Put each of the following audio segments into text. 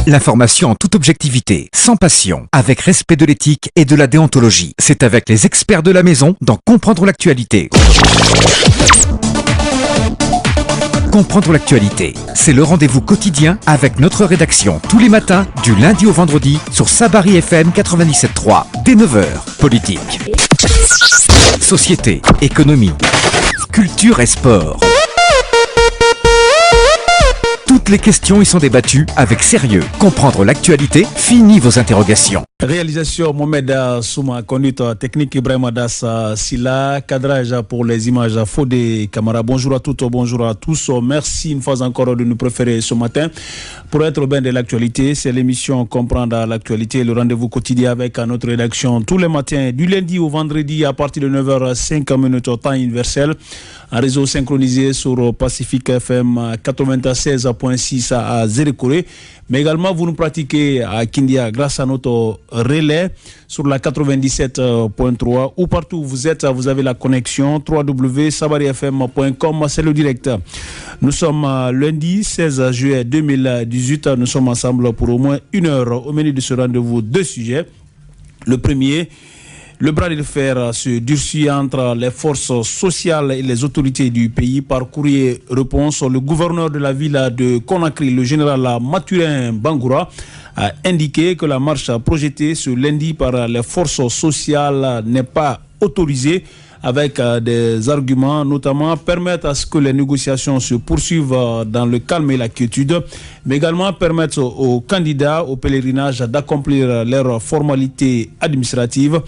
L'information en toute objectivité, sans passion, avec respect de l'éthique et de la déontologie. C'est avec les experts de la maison dans Comprendre l'actualité. Comprendre l'actualité, c'est le rendez-vous quotidien avec notre rédaction tous les matins, du lundi au vendredi, sur Sabari FM 97.3, dès 9h. Politique, société, économie, culture et sport. Toutes les questions y sont débattues avec sérieux. Comprendre l'actualité, fini vos interrogations. Réalisation Mohamed Souma, conduite technique Ibrahim Das Silla, cadrage pour les images Fodé Camara. Bonjour à toutes, bonjour à tous. Merci une fois encore de nous préférer ce matin. Pour être au bain de l'actualité, c'est l'émission Comprendre l'actualité, le rendez-vous quotidien avec notre rédaction tous les matins, du lundi au vendredi à partir de 9h05 au temps universel. Un réseau synchronisé sur Pacifique FM 96.6 à Zérekoré. Mais également, vous nous pratiquez à Kindia grâce à notre relais sur la 97.3. Ou partout où vous êtes, vous avez la connexion www.sabarifm.com. C'est le direct. Nous sommes lundi 16 juillet 2018. Nous sommes ensemble pour au moins une heure. Au menu de ce rendez-vous, deux sujets. Le premier, le bras de fer se durcit entre les forces sociales et les autorités du pays. Par courrier réponse, le gouverneur de la ville de Conakry, le général Mathurin Bangoura, a indiqué que la marche projetée ce lundi par les forces sociales n'est pas autorisée, avec des arguments notamment permettent à ce que les négociations se poursuivent dans le calme et la quiétude, mais également permettent aux candidats au pèlerinage d'accomplir leurs formalités administratives.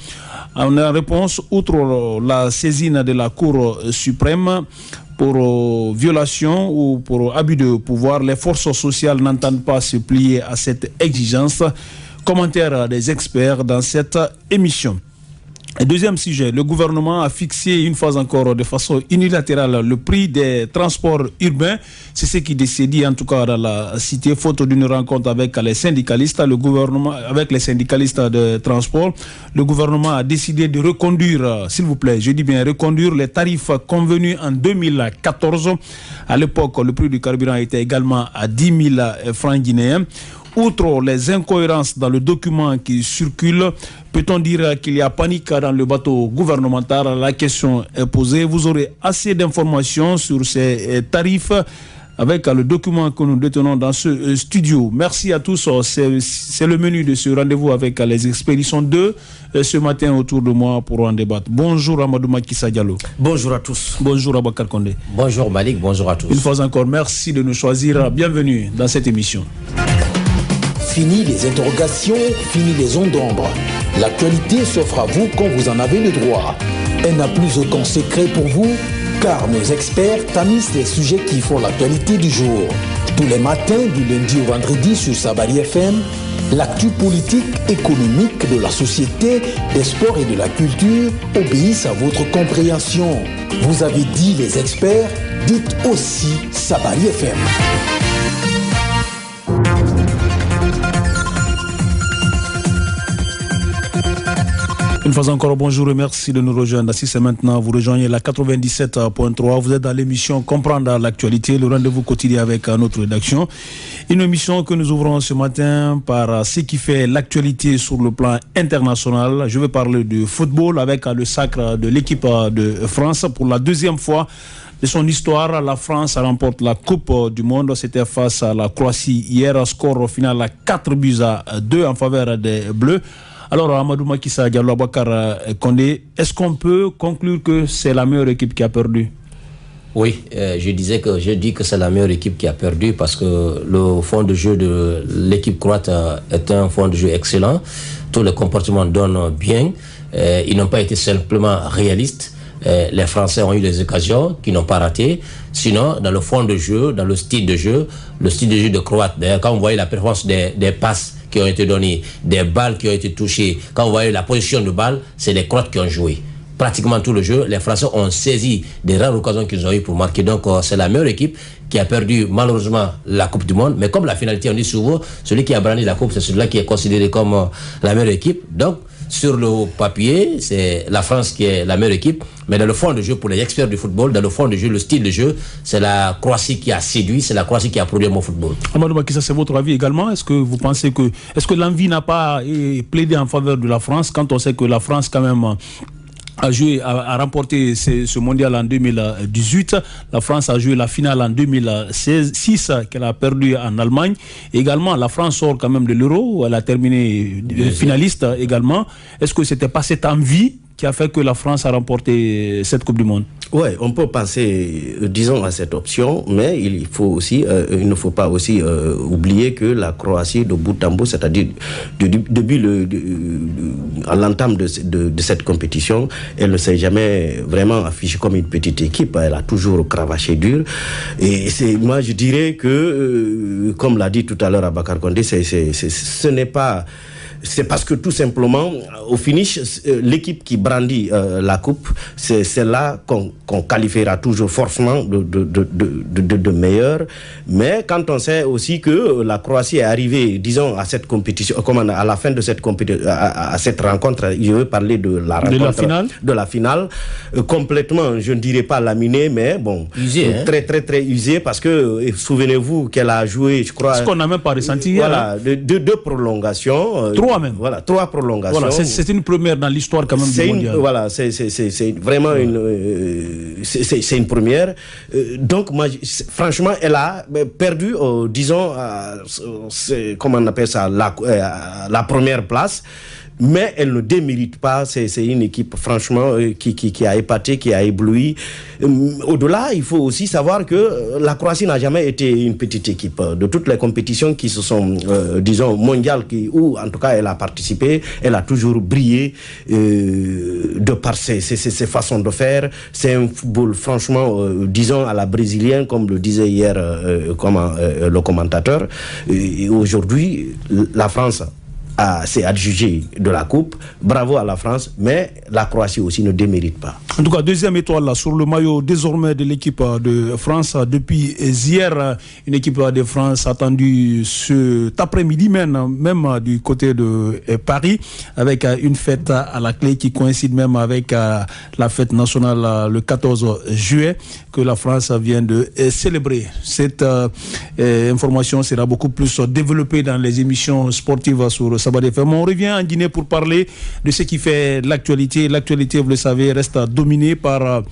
En réponse, outre la saisine de la Cour suprême pour violation ou pour abus de pouvoir, les forces sociales n'entendent pas se plier à cette exigence. Commentaire des experts dans cette émission. Et deuxième sujet, le gouvernement a fixé une fois encore de façon unilatérale le prix des transports urbains. C'est ce qui décide en tout cas dans la cité, faute d'une rencontre avec les syndicalistes. Le gouvernement, avec les syndicalistes de transport, le gouvernement a décidé de reconduire, s'il vous plaît, je dis bien reconduire les tarifs convenus en 2014. À l'époque, le prix du carburant était également à 10 000 francs guinéens. Outre les incohérences dans le document qui circule, peut-on dire qu'il y a panique dans le bateau gouvernemental? La question est posée. Vous aurez assez d'informations sur ces tarifs avec le document que nous détenons dans ce studio. Merci à tous. C'est le menu de ce rendez-vous avec les experts. Ils sont deux ce matin autour de moi pour en débattre. Bonjour Amadou Makissa Diallo. Bonjour à tous. Bonjour Abakar Kondé. Bonjour Malik, bonjour à tous. Une fois encore, merci de nous choisir. Bienvenue dans cette émission. Fini les interrogations, fini les ondes d'ombre. L'actualité s'offre à vous quand vous en avez le droit. Elle n'a plus aucun secret pour vous, car nos experts tamisent les sujets qui font l'actualité du jour. Tous les matins, du lundi au vendredi sur Sabari FM, l'actu politique, économique, de la société, des sports et de la culture obéissent à votre compréhension. Vous avez dit les experts, dites aussi Sabari FM. Une fois encore, bonjour et merci de nous rejoindre. Si c'est maintenant, vous rejoignez la 97.3. Vous êtes dans l'émission Comprendre l'actualité, le rendez-vous quotidien avec notre rédaction. Une émission que nous ouvrons ce matin par ce qui fait l'actualité sur le plan international. Je vais parler de football avec le sacre de l'équipe de France. Pour la deuxième fois de son histoire, la France remporte la Coupe du Monde. C'était face à la Croatie hier. Score final à 4-2 en faveur des Bleus. Alors, Amadou Makissa Diallo, Abakar Kondé, est-ce qu'on peut conclure que c'est la meilleure équipe qui a perdu? Oui, je dis que c'est la meilleure équipe qui a perdu parce que le fond de jeu de l'équipe croate est un fond de jeu excellent. Tous les comportements donnent bien. Ils n'ont pas été simplement réalistes. Les Français ont eu des occasions qui n'ont pas raté. Sinon, dans le fond de jeu, dans le style de jeu de Croate, d'ailleurs, quand vous voyez la performance des passes qui ont été données, des balles qui ont été touchées, quand vous voyez la position de balle, c'est les Croates qui ont joué. Pratiquement tout le jeu, les Français ont saisi des rares occasions qu'ils ont eues pour marquer. Donc, c'est la meilleure équipe qui a perdu malheureusement la Coupe du Monde. Mais comme la finalité, on dit souvent, celui qui a brandi la Coupe, c'est celui-là qui est considéré comme la meilleure équipe. Donc, sur le papier, c'est la France qui est la meilleure équipe, mais dans le fond de jeu, pour les experts du football, dans le fond de jeu, le style de jeu, c'est la Croatie qui a séduit, c'est la Croatie qui a produit mon football. Amadou Makissa, c'est votre avis également? Est-ce que vous pensez que, est-ce que l'envie n'a pas plaidé en faveur de la France, quand on sait que la France quand même a remporté ce mondial en 2018. La France a joué la finale en 2006 qu'elle a perdu en Allemagne. Également, la France sort quand même de l'Euro. Elle a terminé finaliste également. Est-ce que c'était pas cette envie qui a fait que la France a remporté cette Coupe du Monde? Oui, on peut penser, disons, à cette option, mais il ne faut pas aussi oublier que la Croatie, de bout en bout, c'est-à-dire depuis à l'entame de cette compétition, elle ne s'est jamais vraiment affichée comme une petite équipe. Elle a toujours cravaché dur. Et moi, je dirais que, comme l'a dit tout à l'heure Abakar Condé, ce n'est pas... C'est parce que tout simplement, au finish, l'équipe qui brandit la coupe, c'est celle-là qu'on qualifiera toujours forcément de meilleure. Mais quand on sait aussi que la Croatie est arrivée, disons, à cette compétition, à la fin de cette compétition, à cette rencontre, je veux parler de la rencontre, de la finale, complètement, je ne dirais pas laminée, mais bon, usée, très très très usée, parce que souvenez-vous qu'elle a joué, je crois, ce qu'on n'a même pas ressenti. Voilà, deux prolongations. Même. Voilà, 3 prolongations. Voilà, c'est une première dans l'histoire quand même du mondial. Voilà, c'est vraiment c'est une première. Donc moi, franchement, elle a perdu, disons, comment on appelle ça, la première place. Mais elle ne démérite pas, c'est une équipe franchement qui a épaté, qui a ébloui. Au-delà, il faut aussi savoir que la Croatie n'a jamais été une petite équipe. De toutes les compétitions qui se sont, disons, mondiales, où en tout cas elle a participé, elle a toujours brillé de par ses façons de faire. C'est un football franchement, disons, à la brésilienne, comme le disait hier le commentateur. Et aujourd'hui, la France s'est adjugé de la coupe. Bravo à la France, mais la Croatie aussi ne démérite pas. En tout cas, deuxième étoile là, sur le maillot désormais de l'équipe de France. Depuis hier, une équipe de France attendue cet après-midi même du côté de Paris, avec une fête à la clé qui coïncide même avec la fête nationale le 14 juillet que la France vient de célébrer. Cette information sera beaucoup plus développée dans les émissions sportives sur Sabari FM. On revient en Guinée pour parler de ce qui fait l'actualité. L'actualité, vous le savez, reste dominée par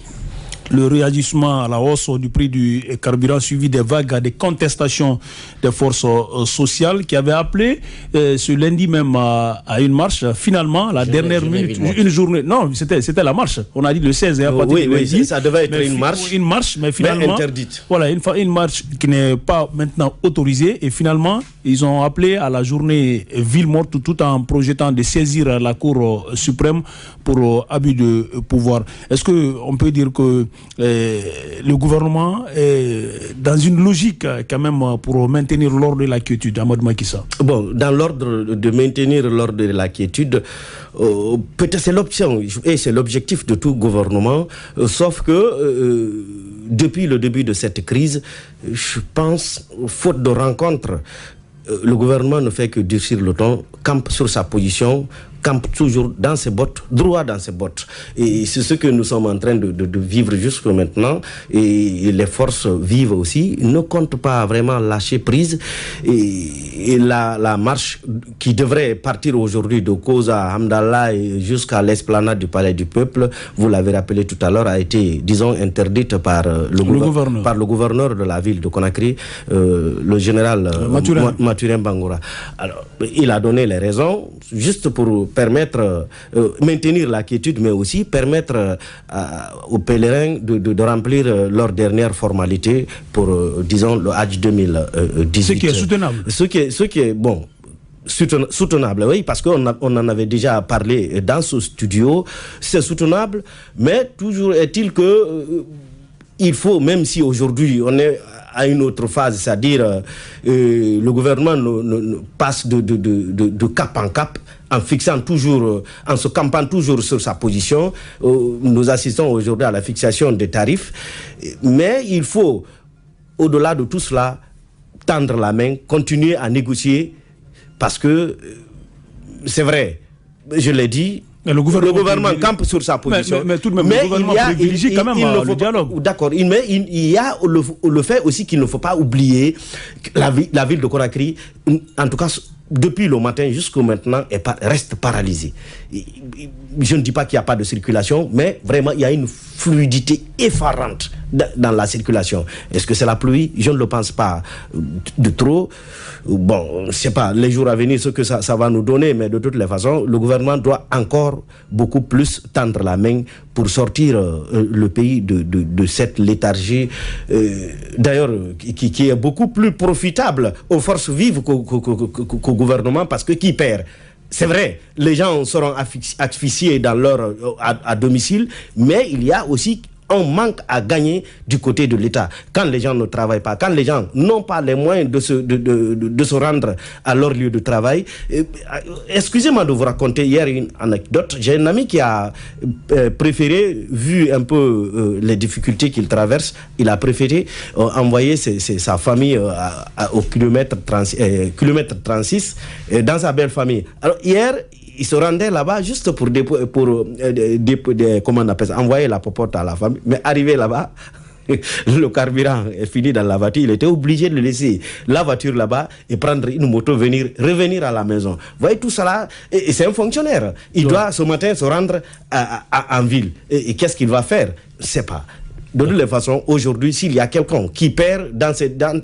le réagissement à la hausse du prix du carburant suivi des vagues des contestations des forces sociales qui avaient appelé ce lundi même à une marche. Finalement, la dernière minute, une journée. Non, c'était la marche. On a dit le 16 à partir du lundi. Ça devait être une marche, mais finalement, interdite. Voilà, une marche qui n'est pas maintenant autorisée. Et finalement, ils ont appelé à la journée ville morte tout en projetant de saisir la Cour suprême pour abus de pouvoir. Est-ce qu'on peut dire que le gouvernement est dans une logique quand même pour maintenir l'ordre et la quiétude? Amadou Makissa. Bon, dans l'ordre de maintenir l'ordre et la quiétude, peut-être c'est l'option et c'est l'objectif de tout gouvernement, sauf que depuis le début de cette crise, je pense, faute de rencontres, le gouvernement ne fait que durcir le ton, campe sur sa position, campe toujours dans ses bottes, droit dans ses bottes. Et c'est ce que nous sommes en train de vivre jusque maintenant. Et les forces vives aussi ne comptent pas vraiment lâcher prise. Et la marche qui devrait partir aujourd'hui de Koza, Hamdallah jusqu'à l'esplanade du Palais du Peuple, vous l'avez rappelé tout à l'heure, a été, disons, interdite par le gouverneur de la ville de Conakry, le général Mathurin Bangoura. Alors, il a donné les raisons, juste pour permettre, maintenir la quiétude, mais aussi permettre aux pèlerins de remplir leurs dernières formalités pour, disons, le Hajj 2018. Ce qui est soutenable. Ce qui est, bon, soutenable, oui, parce qu'on en avait déjà parlé dans ce studio. C'est soutenable, mais toujours est-il que il faut, même si aujourd'hui on est à une autre phase, c'est-à-dire le gouvernement passe de cap en cap, en fixant toujours, en se campant toujours sur sa position. Nous assistons aujourd'hui à la fixation des tarifs, mais il faut, au-delà de tout cela, tendre la main, continuer à négocier, parce que c'est vrai, je l'ai dit, le gouvernement campe sur sa position. Mais tout de même, le gouvernement privilégie quand même le dialogue. D'accord, mais il y a le fait aussi qu'il ne faut pas oublier que la ville de Conakry, en tout cas depuis le matin jusqu'au maintenant, reste paralysée. Je ne dis pas qu'il n'y a pas de circulation, mais vraiment il y a une fluidité effarante dans la circulation. Est-ce que c'est la pluie? Je ne le pense pas de trop. Bon, je ne sais pas, les jours à venir, ce que ça va nous donner, mais de toutes les façons, le gouvernement doit encore beaucoup plus tendre la main pour sortir le pays de cette léthargie, d'ailleurs, qui est beaucoup plus profitable aux forces vives qu'au gouvernement, parce que qui perd? C'est vrai, les gens seront asphyxiés à domicile, mais il y a aussi un manque à gagner du côté de l'État. Quand les gens ne travaillent pas, quand les gens n'ont pas les moyens de se rendre à leur lieu de travail. Excusez-moi de vous raconter hier une anecdote. J'ai un ami qui a préféré, vu un peu les difficultés qu'il traverse, il a préféré envoyer sa famille au kilomètre 36 dans sa belle famille. Alors hier, il se rendait là-bas juste pour comment on appelle ça, envoyer la popote à la famille. Mais arrivé là-bas, le carburant est fini dans la voiture. Il était obligé de laisser la voiture là-bas et prendre une moto, revenir à la maison. Vous voyez tout ça là, et c'est un fonctionnaire. Il doit ce matin se rendre en ville. Et qu'est-ce qu'il va faire? Je ne sais pas. De toutes les façons, aujourd'hui, s'il y a quelqu'un qui perd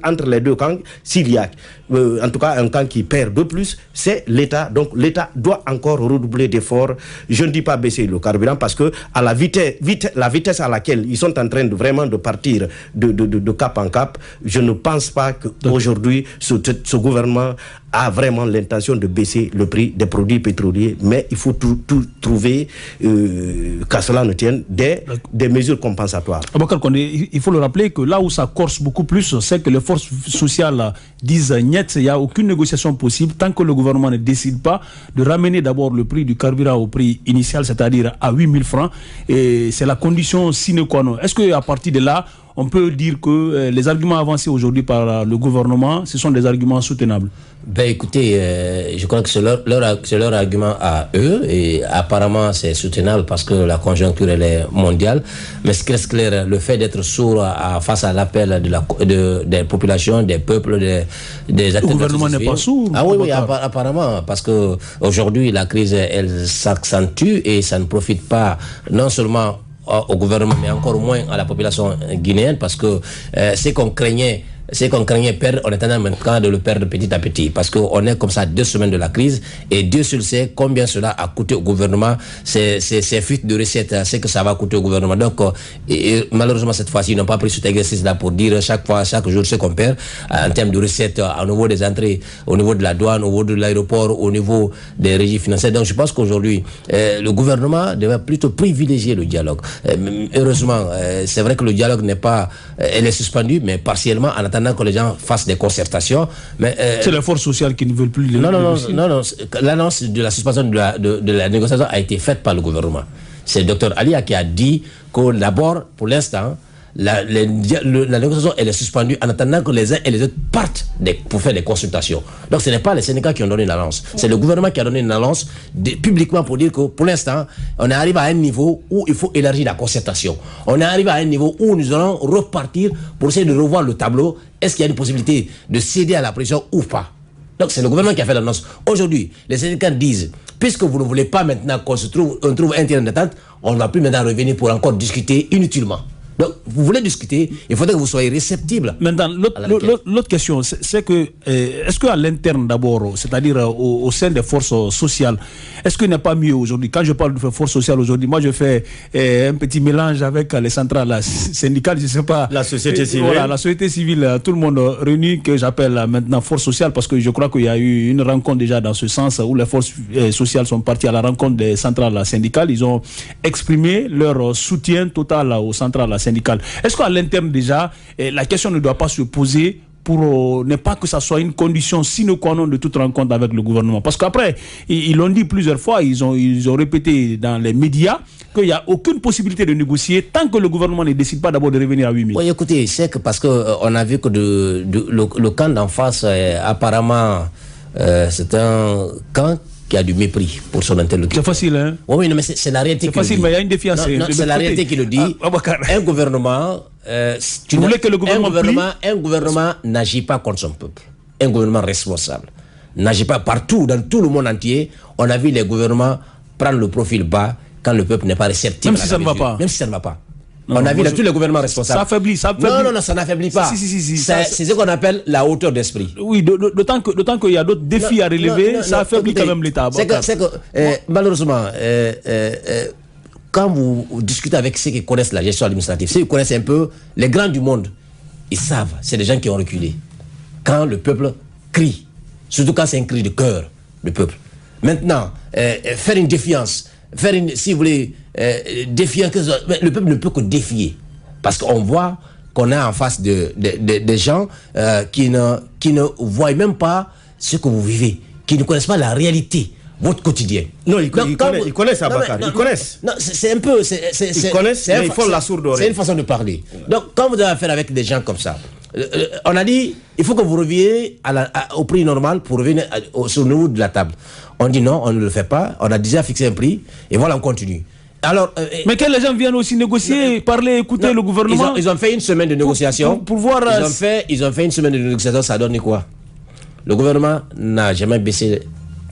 entre les deux camps, s'il y a en tout cas un camp qui perd de plus, c'est l'État. Donc l'État doit encore redoubler d'efforts. Je ne dis pas baisser le carburant, parce que à la vitesse à laquelle ils sont en train de partir de cap en cap, je ne pense pas qu'aujourd'hui ce gouvernement a vraiment l'intention de baisser le prix des produits pétroliers, mais il faut tout trouver qu'à cela ne tienne des mesures compensatoires. Aboukar Kondé, il faut le rappeler que là où ça corse beaucoup plus, c'est que les forces sociales disent niet, il n'y a aucune négociation possible tant que le gouvernement ne décide pas de ramener d'abord le prix du carburant au prix initial, c'est-à-dire à 8 000 francs, et c'est la condition sine qua non. Est-ce qu'à partir de là, on peut dire que les arguments avancés aujourd'hui par le gouvernement, ce sont des arguments soutenables? Ben écoutez, je crois que c'est leur argument à eux, et apparemment c'est soutenable parce que la conjoncture elle est mondiale. Mais ce qui reste clair, le fait d'être sourd face à l'appel des populations, des peuples, des acteurs. Le gouvernement n'est pas sourd. Ah oui, apparemment, parce que aujourd'hui la crise elle s'accentue et ça ne profite pas non seulement au gouvernement, mais encore moins à la population guinéenne, parce que ce qu'on craignait perdre, on est en train maintenant de le perdre petit à petit, parce qu'on est comme ça 2 semaines de la crise, et Dieu seul sait combien cela a coûté au gouvernement, ces fuites de recettes, c'est que ça va coûter au gouvernement. Donc malheureusement cette fois-ci ils n'ont pas pris cet exercice-là pour dire chaque jour ce qu'on perd en termes de recettes au niveau des entrées, au niveau de la douane, au niveau de l'aéroport, au niveau des régies financières. Donc je pense qu'aujourd'hui le gouvernement devrait plutôt privilégier le dialogue. Heureusement, c'est vrai que le dialogue elle est suspendue, mais partiellement, en attendant que les gens fassent des concertations. Mais c'est les forces sociales qui ne veulent plus. Non. L'annonce de la suspension de la négociation a été faite par le gouvernement. C'est le Dr Alia qui a dit que d'abord, pour l'instant, la négociation elle est suspendue en attendant que les uns et les autres partent pour faire des consultations. Donc ce n'est pas les syndicats qui ont donné une annonce, c'est le gouvernement qui a donné une annonce publiquement pour dire que pour l'instant on est arrivé à un niveau où il faut élargir la concertation. On est arrivé à un niveau où nous allons repartir pour essayer de revoir le tableau. Est-ce qu'il y a une possibilité de céder à la pression ou pas? Donc c'est le gouvernement qui a fait l'annonce. Aujourd'hui, les syndicats disent, puisque vous ne voulez pas maintenant qu'on trouve un terrain d'entente, on ne va plus maintenant revenir pour encore discuter inutilement. Donc, vous voulez discuter, il faudrait que vous soyez réceptible. Maintenant, l'autre question, c'est que, est-ce qu'à l'interne d'abord, c'est-à-dire au sein des forces sociales, est-ce qu'il n'est pas mieux aujourd'hui? Quand je parle de forces sociales aujourd'hui, moi je fais un petit mélange avec les centrales syndicales, je ne sais pas. La société civile. Voilà, la société civile, tout le monde réuni, que j'appelle maintenant force sociale, parce que je crois qu'il y a eu une rencontre déjà dans ce sens, où les forces sociales sont parties à la rencontre des centrales syndicales. Ils ont exprimé leur soutien total aux centrales syndicales. Est-ce qu'à l'interne déjà, la question ne doit pas se poser pour ne pas que ça soit une condition sine qua non de toute rencontre avec le gouvernement? Parce qu'après, ils l'ont dit plusieurs fois, ils ont répété dans les médias qu'il n'y a aucune possibilité de négocier tant que le gouvernement ne décide pas d'abord de revenir à 8 000. Oui, écoutez, c'est que parce qu'on a vu que le camp d'en face, apparemment, c'est un camp qui a du mépris pour son interlocuteur. C'est facile, hein? Oui, non, mais c'est la réalité qui le dit. C'est facile, mais il y a une défiance. C'est la réalité qui le dit. Un gouvernement... un gouvernement n'agit pas contre son peuple. Un gouvernement responsable n'agit pas partout, dans tout le monde entier. On a vu les gouvernements prendre le profil bas quand le peuple n'est pas réceptif. Même si ça ne va pas. Même si ça ne va pas. Non, on a vu tous les gouvernements responsables. Ça affaiblit. Non, ça n'affaiblit pas. C'est ce qu'on appelle la hauteur d'esprit. Oui, d'autant qu'il y a d'autres défis à relever, ça affaiblit quand même l'État. C'est que malheureusement, quand vous discutez avec ceux qui connaissent la gestion administrative, ceux qui connaissent un peu les grands du monde, ils savent, c'est des gens qui ont reculé. Quand le peuple crie, surtout quand c'est un cri de cœur, le peuple. Maintenant, faire une défiance, si vous voulez, défier, le peuple ne peut que défier. Parce qu'on voit qu'on a en face des gens qui ne voient même pas ce que vous vivez, qui ne connaissent pas la réalité, votre quotidien. Non, ils connaissent Abakar, ils connaissent. Non, c'est un peu... Ils connaissent, mais ils font la sourde oreille. C'est une façon de parler. Donc, quand vous avez affaire avec des gens comme ça, on a dit, il faut que vous reveniez au prix normal pour revenir sur le niveau de la table. On dit non, on ne le fait pas, on a déjà fixé un prix, et voilà, on continue. Alors, mais que les gens viennent aussi négocier, parler, écouter le gouvernement. Ils ont fait une semaine de négociation. Pour voir... Ils ont fait une semaine de négociation, ça donne quoi? Le gouvernement n'a jamais baissé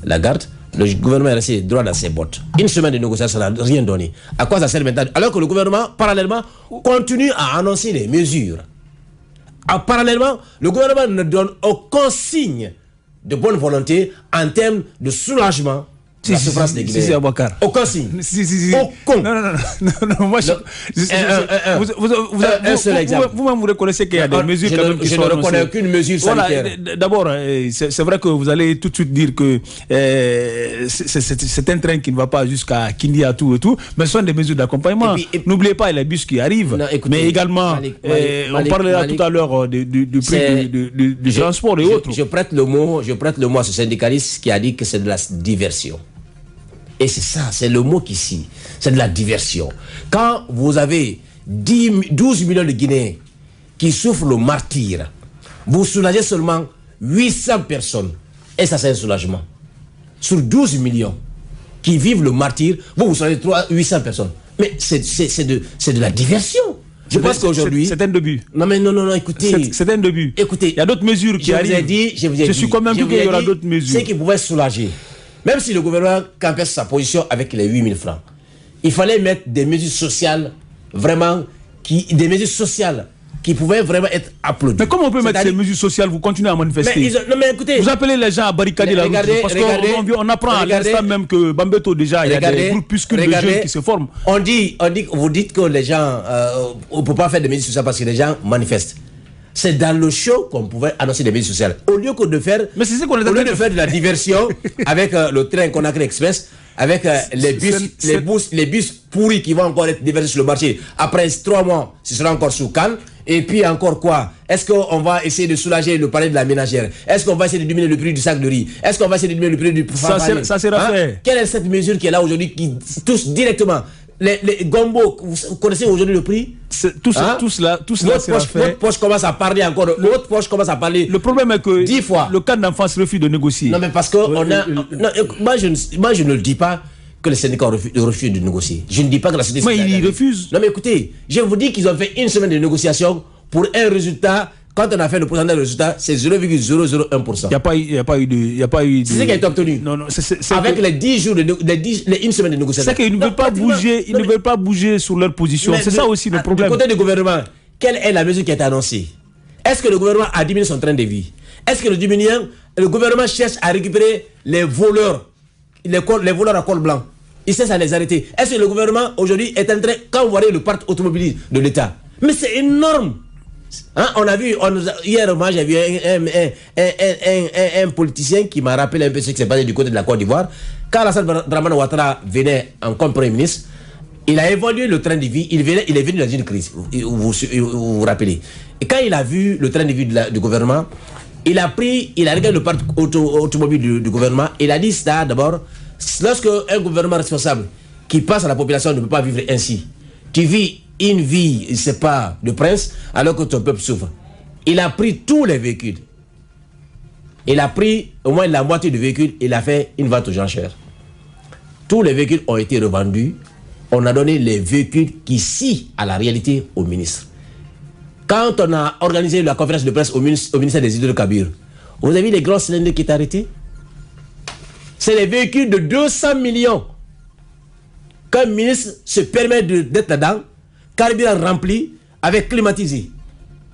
la garde. Le gouvernement est resté droit dans ses bottes. Une semaine de négociation, ça n'a rien donné. À quoi ça sert maintenant? Alors que le gouvernement, parallèlement, continue à annoncer les mesures. Parallèlement, le gouvernement ne donne aucun signe de bonne volonté en termes de soulagement de la souffrance des Guinéens. Aucun signe. Aucun. Non, moi, un seul exemple. Vous-même, vous reconnaissez qu'il y a des mesures quand même qui sont annoncées. Je ne reconnais aucune mesure sanitaire. Voilà, d'abord, c'est vrai que vous allez tout de suite dire que c'est un train qui ne va pas jusqu'à Kindia, tout et tout, mais ce sont des mesures d'accompagnement. N'oubliez pas les bus qui arrivent, mais également, on parlera tout à l'heure du prix du transport et autres. Je prête le mot à ce syndicaliste qui a dit que c'est de la diversion. Et c'est ça, c'est le mot qu'ici, c'est de la diversion. Quand vous avez 12 millions de Guinéens qui souffrent le martyre, vous soulagez seulement 800 personnes. Et ça, c'est un soulagement. Sur 12 millions qui vivent le martyre, vous soulagez 800 personnes. Mais c'est de la diversion. Je pense qu'aujourd'hui... C'est un début. Non, écoutez... C'est un début. Écoutez, il y a d'autres mesures qui arrivent. Je suis convaincu qu'il y aura d'autres mesures. C'est qui pouvaient soulager. Même si le gouvernement campait sa position avec les 8 000 francs, il fallait mettre des mesures sociales, vraiment, des mesures sociales qui pouvaient vraiment être applaudies. Mais comment on peut mettre ces mesures sociales? Vous continuez à manifester. Mais écoutez, vous appelez les gens à barricader la route. Parce qu'on apprend à l'instant même que Bambeto, déjà, il y a des groupuscules de jeunes qui se forment. Vous dites que les gens, on ne peut pas faire des mesures sociales parce que les gens manifestent. C'est dans le show qu'on pouvait annoncer des mesures sociales. Au lieu de faire, de la diversion avec le train Conakry Express, avec les bus pourris qui vont encore être déversés sur le marché. Après 3 mois, ce sera encore sous calme. Et puis encore quoi? Est-ce qu'on va essayer de soulager le palais de la ménagère? Est-ce qu'on va essayer de diminuer le prix du sac de riz? Est-ce qu'on va essayer de diminuer le prix du Ça sera fait. Quelle est cette mesure qui est là aujourd'hui qui touche directement les gombo? Vous connaissez aujourd'hui le prix? Tout cela sera fait. Votre poche commence à parler encore. Votre poche commence à parler. Le problème est que 10 fois. Le cadre d'enfance refuse de négocier. Non, mais parce que moi, je ne le dis pas que les syndicats refusent de négocier. Je ne dis pas que la société... Mais ils refusent. Non, mais écoutez, je vous dis qu'ils ont fait une semaine de négociation pour un résultat. Quand on a fait le pourcentage de résultat, c'est 0,001%. Il n'y a pas eu de... C'est ce qui a été obtenu. Non, avec les 10 jours, une semaine de négociation. C'est qu'ils ne veulent pas bouger, ils ne veulent pas bouger sur leur position. C'est ça aussi le problème. Du côté du gouvernement, quelle est la mesure qui a été annoncée? Est-ce que le gouvernement a diminué son train de vie? Est-ce que le gouvernement cherche à récupérer les voleurs, les voleurs à col blanc? Il cherche à les arrêter. Est-ce que le gouvernement aujourd'hui est en train, quand vous voyez le parc automobile de l'État, mais c'est énorme. On a vu, hier, moi j'ai vu un politicien qui m'a rappelé un peu ce qui s'est passé du côté de la Côte d'Ivoire. Quand Alassane Dramane Ouattara venait en comme Premier ministre, il a évalué le train de vie, il est venu dans une crise, vous vous rappelez. Et quand il a vu le train de vie du gouvernement, il a regardé le parc automobile du gouvernement, il a dit ça d'abord, lorsque un gouvernement responsable qui passe à la population ne peut pas vivre ainsi, tu vis une vie, c'est pas de prince, alors que ton peuple souffre. Il a pris tous les véhicules. Il a pris au moins la moitié du véhicule, il a fait une vente aux enchères. Tous les véhicules ont été revendus. On a donné les véhicules qui scient à la réalité au ministre. Quand on a organisé la conférence de presse au ministère des hydrocarbures, vous avez vu les grands cylindres qui étaient arrêtés? C'est les véhicules de 200 millions qu'un ministre se permet d'être là-dedans, carburant rempli, avec climatisé.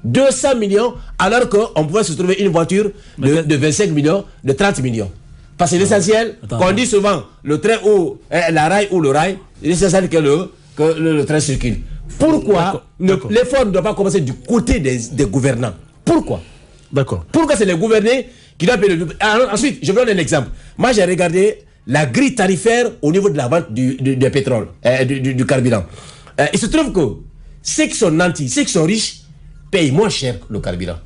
200 millions, alors qu'on pouvait se trouver une voiture de 25 millions, de 30 millions. Parce que l'essentiel, qu'on dit souvent, le train ou la rail ou le rail, l'essentiel que le train circule. Pourquoi l'effort ne doit pas commencer du côté des gouvernants? Pourquoi? D'accord. Pourquoi c'est les gouvernés qui doivent payer le... Alors, ensuite, je vous donne un exemple. Moi, j'ai regardé la grille tarifaire au niveau de la vente du pétrole, du carburant. Il se trouve que ceux qui sont nantis, ceux qui sont riches, payent moins cher le carburant.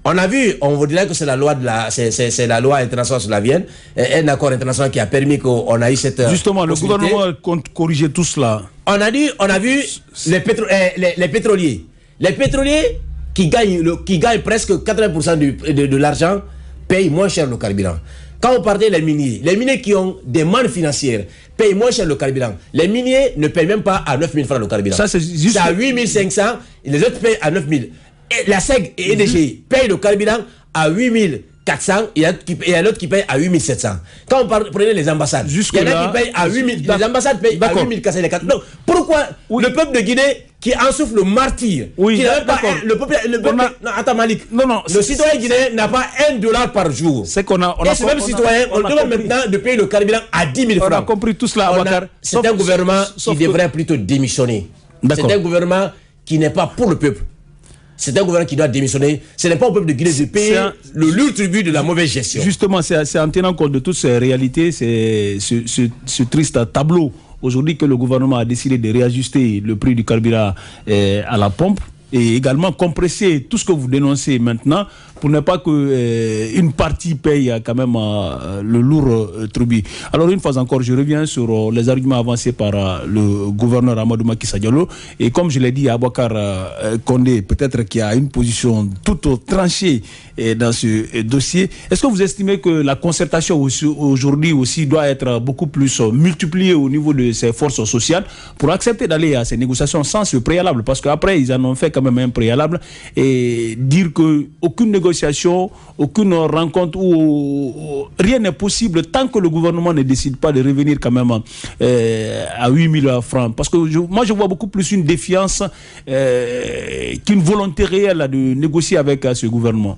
On a vu, on vous dirait que c'est la loi c'est la loi internationale sur la Vienne, un accord international qui a permis qu'on a eu cette... Justement, le gouvernement compte corriger tout cela. On a vu les pétroliers. Les pétroliers qui gagnent presque 80% de l'argent payent moins cher le carburant. Quand on parlait des miniers qui ont des mannes financières payent moins cher le carburant. Les miniers ne payent même pas à 9 000 francs le carburant. Ça, c'est juste... à 8 500, et les autres payent à 9 000. Et la SEG et EDG payent le carburant à 8 400, il y a l'autre qui paye à 8 700. Quand on prenait les ambassades, il y en a qui payent à 8 000, les ambassades payent à 8 400. Donc, pourquoi le peuple de Guinée qui en souffre le martyr, qui n'a même pas le peuple non, attends Malik, le citoyen guinéen n'a pas $1 par jour. C'est qu'on a, et ce même citoyen, on demande maintenant de payer le carburant à 10 000 francs. On a compris tout cela, Abakar. C'est un gouvernement qui devrait plutôt démissionner. C'est un gouvernement qui n'est pas pour le peuple. C'est un gouvernement qui doit démissionner. Ce n'est pas au peuple de Guinée de payer le lourd tribut de la mauvaise gestion. Justement, c'est en tenant compte de toutes ces réalités, c'est ce triste tableau aujourd'hui que le gouvernement a décidé de réajuster le prix du carburant à la pompe et également compresser tout ce que vous dénoncez maintenant pour ne pas qu'une partie paye quand même le lourd tribut. Alors une fois encore, je reviens sur les arguments avancés par le gouverneur Amadou Macky Sall Diallo. Et comme je l'ai dit à Aboubacar Condé, peut-être qu'il y a une position toute tranchée dans ce dossier. Est-ce que vous estimez que la concertation aujourd'hui aussi doit être beaucoup plus multipliée au niveau de ces forces sociales pour accepter d'aller à ces négociations sans ce préalable? Parce qu'après, ils en ont fait quand même un préalable et dire qu'aucune négociation, aucune rencontre où rien n'est possible tant que le gouvernement ne décide pas de revenir quand même à 8 000 francs. Parce que moi je vois beaucoup plus une défiance qu'une volonté réelle de négocier avec ce gouvernement.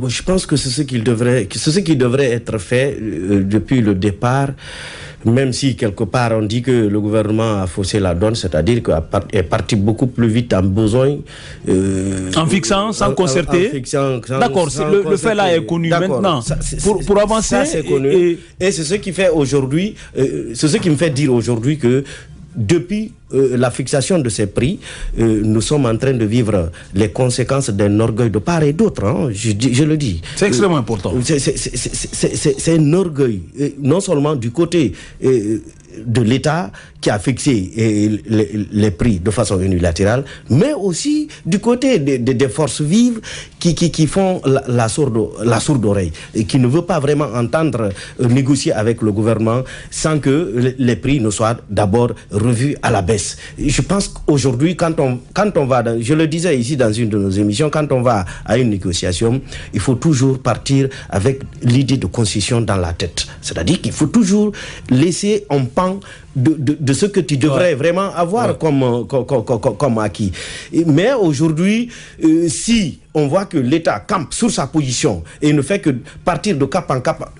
Je pense que c'est ce qui devrait être fait depuis le départ, même si quelque part on dit que le gouvernement a faussé la donne, c'est-à-dire qu'il est parti beaucoup plus vite en besoin. En fixant, sans concerter. D'accord, le fait là est connu maintenant. Pour avancer, ça, c'est connu. Et c'est ce qui fait aujourd'hui, c'est ce qui me fait dire aujourd'hui que depuis la fixation de ces prix, nous sommes en train de vivre les conséquences d'un orgueil de part et d'autre. Hein, je le dis. C'est extrêmement important. C'est un orgueil, non seulement du côté de l'État qui a fixé les prix de façon unilatérale, mais aussi du côté des forces vives qui font la sourde oreille et qui ne veut pas vraiment entendre négocier avec le gouvernement sans que les prix ne soient d'abord revus à la baisse. Je pense qu'aujourd'hui, quand on va, je le disais ici dans une de nos émissions, quand on va à une négociation, il faut toujours partir avec l'idée de concession dans la tête. C'est-à-dire qu'il faut toujours laisser un pan de ce que tu devrais vraiment avoir comme acquis. Mais aujourd'hui, si on voit que l'État campe sur sa position et ne fait que partir de cap en cap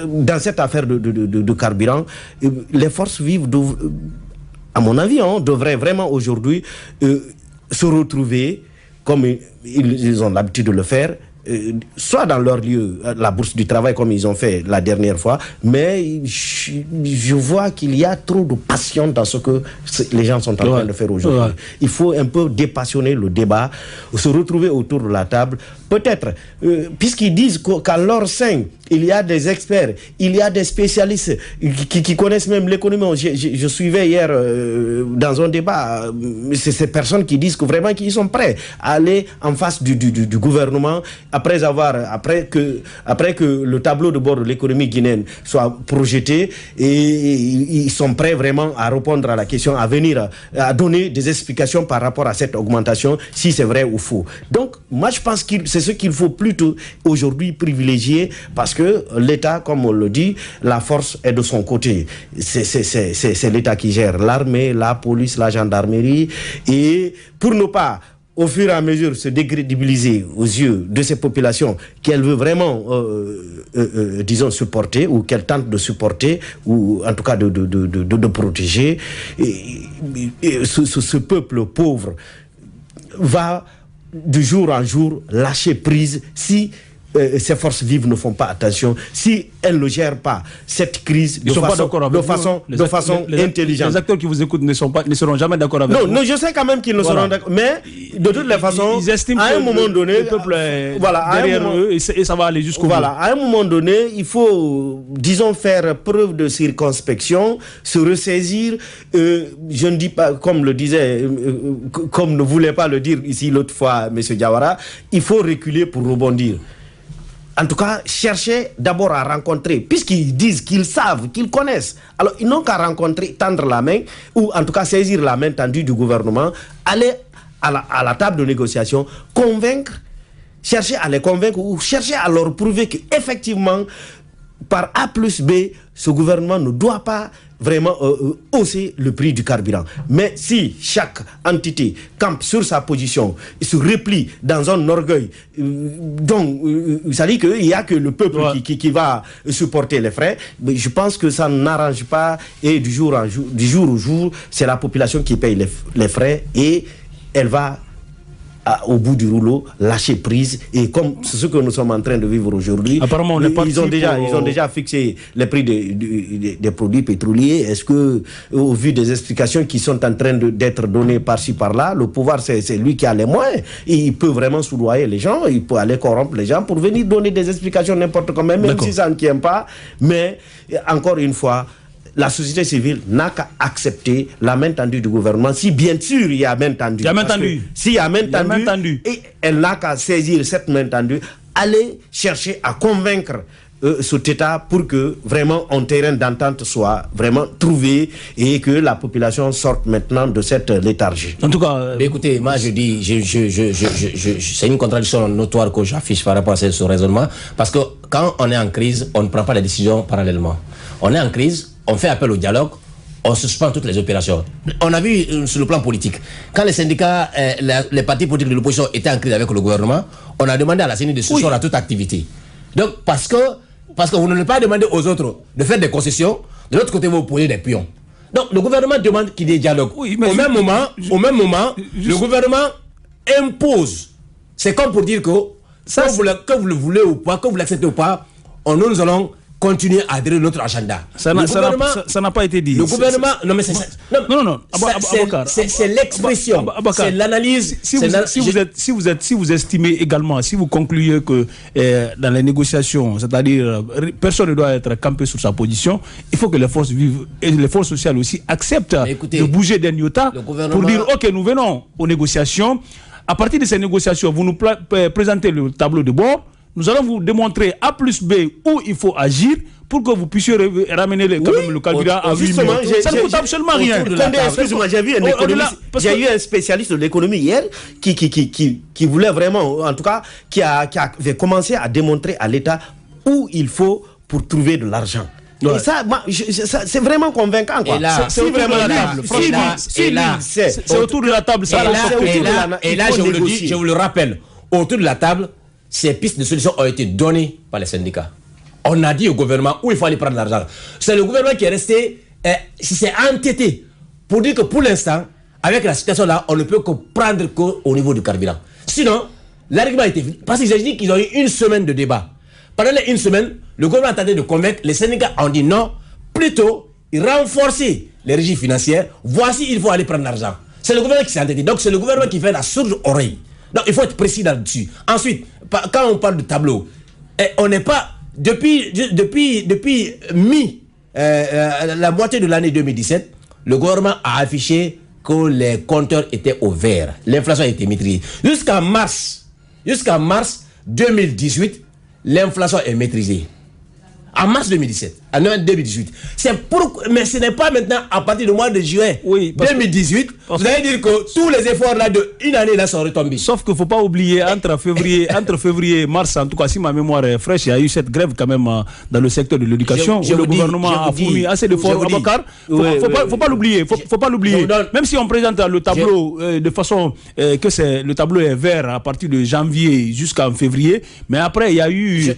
dans cette affaire de carburant, les forces vives à mon avis, devraient vraiment aujourd'hui se retrouver comme ils ont l'habitude de le faire, soit dans leur lieu, la bourse du travail comme ils ont fait la dernière fois, mais je vois qu'il y a trop de passion dans ce que les gens sont en train de faire aujourd'hui. Il faut un peu dépassionner le débat, se retrouver autour de la table, peut-être, puisqu'ils disent qu'à leur sein, il y a des experts, il y a des spécialistes qui connaissent même l'économie. Je suivais hier dans un débat ces personnes qui disent que vraiment qu'ils sont prêts à aller en face du gouvernement, à après que le tableau de bord de l'économie guinéenne soit projeté, et ils sont prêts vraiment à répondre à la question, à venir, à donner des explications par rapport à cette augmentation, si c'est vrai ou faux. Donc, moi, je pense que c'est ce qu'il faut plutôt aujourd'hui privilégier, parce que l'État, comme on le dit, la force est de son côté. C'est l'État qui gère l'armée, la police, la gendarmerie, et pour ne pas au fur et à mesure se décrédibiliser aux yeux de ces populations qu'elle veut vraiment, disons, supporter, ou qu'elle tente de supporter, ou en tout cas de protéger, et ce peuple pauvre va de jour en jour lâcher prise si ces forces vives ne font pas attention, si elles ne gèrent pas cette crise de façon intelligente. Les acteurs qui vous écoutent ne seront jamais d'accord avec vous. Non, je sais quand même qu'ils ne seront d'accord, mais de toutes les façons, ils estiment à un moment donné, le peuple est derrière eux, et ça va aller jusqu'au bout. À un moment donné, il faut, disons, faire preuve de circonspection, se ressaisir. Je ne dis pas, comme le disait, comme ne voulait pas le dire ici l'autre fois M. Diawara, il faut reculer pour rebondir. En tout cas, chercher d'abord à rencontrer, puisqu'ils disent qu'ils savent, qu'ils connaissent. Alors, ils n'ont qu'à rencontrer, tendre la main, ou en tout cas saisir la main tendue du gouvernement, aller à la table de négociation, convaincre, chercher à les convaincre, ou chercher à leur prouver qu'effectivement, par A plus B, ce gouvernement ne doit pas vraiment hausser le prix du carburant. Mais si chaque entité campe sur sa position, se replie dans un orgueil, donc ça dit qu'il n'y a que le peuple qui va supporter les frais, mais je pense que ça n'arrange pas, et du jour au jour, c'est la population qui paye les frais, et elle va au bout du rouleau lâcher prise, et comme c'est ce que nous sommes en train de vivre aujourd'hui. Apparemment, ils ont déjà fixé les prix des produits pétroliers. Est-ce que, au vu des explications qui sont en train d'être données par-ci par-là, le pouvoir, c'est lui qui a les moyens, et il peut vraiment soudoyer les gens, il peut aller corrompre les gens pour venir donner des explications n'importe comment, même si ça ne tient pas. Mais encore une fois, la société civile n'a qu'à accepter la main tendue du gouvernement, si bien sûr il y a main tendue. S'il y a main tendue, et elle n'a qu'à saisir cette main tendue, aller chercher à convaincre cet État pour que vraiment un terrain d'entente soit vraiment trouvé, et que la population sorte maintenant de cette léthargie. En tout cas, écoutez, moi je dis, c'est une contradiction notoire que j'affiche par rapport à ce raisonnement, parce que quand on est en crise, on ne prend pas les décisions parallèlement. On est en crise, on fait appel au dialogue, on suspend toutes les opérations. On a vu sur le plan politique, quand les syndicats, les partis politiques de l'opposition étaient en crise avec le gouvernement, on a demandé à la CENI de suspendre à toute activité. Donc, parce que vous ne pas demander aux autres de faire des concessions, de l'autre côté, vous posez des pions. Donc, le gouvernement demande qu'il y ait dialogue. Au même moment, le gouvernement impose. C'est comme pour dire que, que vous le voulez ou pas, que vous l'acceptez ou pas, nous allons continuer à adhérer notre agenda. Ça n'a pas été dit. Le gouvernement... Non, mais c'est ça. Non. C'est l'expression. C'est l'analyse. Si vous estimez également, si vous concluez que dans les négociations, c'est-à-dire personne ne doit être campé sur sa position, il faut que les forces vives et les forces sociales aussi acceptent de bouger d'un iota pour dire ok, nous venons aux négociations. À partir de ces négociations, vous nous présentez le tableau de bord. Nous allons vous démontrer A plus B où il faut agir pour que vous puissiez ramener le carburant à 8 000. Ça ne coûte absolument rien. Excusez-moi, j'ai vu eu un spécialiste de l'économie hier qui voulait vraiment, en tout cas, qui avait commencé à démontrer à l'État où il faut pour trouver de l'argent. Ouais. Et ça, c'est vraiment convaincant, quoi. C'est autour de la table. C'est autour de la table. Et là, je vous le dis, je vous le rappelle, autour de la table, ces pistes de solutions ont été données par les syndicats. On a dit au gouvernement où il faut aller prendre l'argent. C'est le gouvernement qui est resté, s'est entêté pour dire que pour l'instant, avec la situation là, on ne peut que prendre qu'au niveau du carburant. Sinon, l'argument était vide. Parce que j'ai dit qu'ils ont eu une semaine de débat. Pendant les une semaine, le gouvernement a tenté de convaincre, les syndicats ont dit non, plutôt renforcer les régies financières, voici il faut aller prendre l'argent. C'est le gouvernement qui s'est entêté. Donc c'est le gouvernement qui fait la sourde oreille. Donc il faut être précis là-dessus. Ensuite, quand on parle de tableau, on n'est pas... Depuis la moitié de l'année 2017, le gouvernement a affiché que les compteurs étaient au vert. L'inflation a été maîtrisée. Jusqu'en mars, 2018, l'inflation est maîtrisée. En mars 2017, en 2018. Mais ce n'est pas maintenant à partir du mois de juin 2018. Vous allez dire que tous les efforts là d'une année là sont retombés. Sauf qu'il ne faut pas oublier, entre février et mars, en tout cas, si ma mémoire est fraîche, il y a eu cette grève quand même dans le secteur de l'éducation où le gouvernement a fourni assez d'efforts. Il ne faut pas l'oublier. Faut pas l'oublier. Même si on présente le tableau de façon que le tableau est vert à partir de janvier jusqu'en février, mais après il y a eu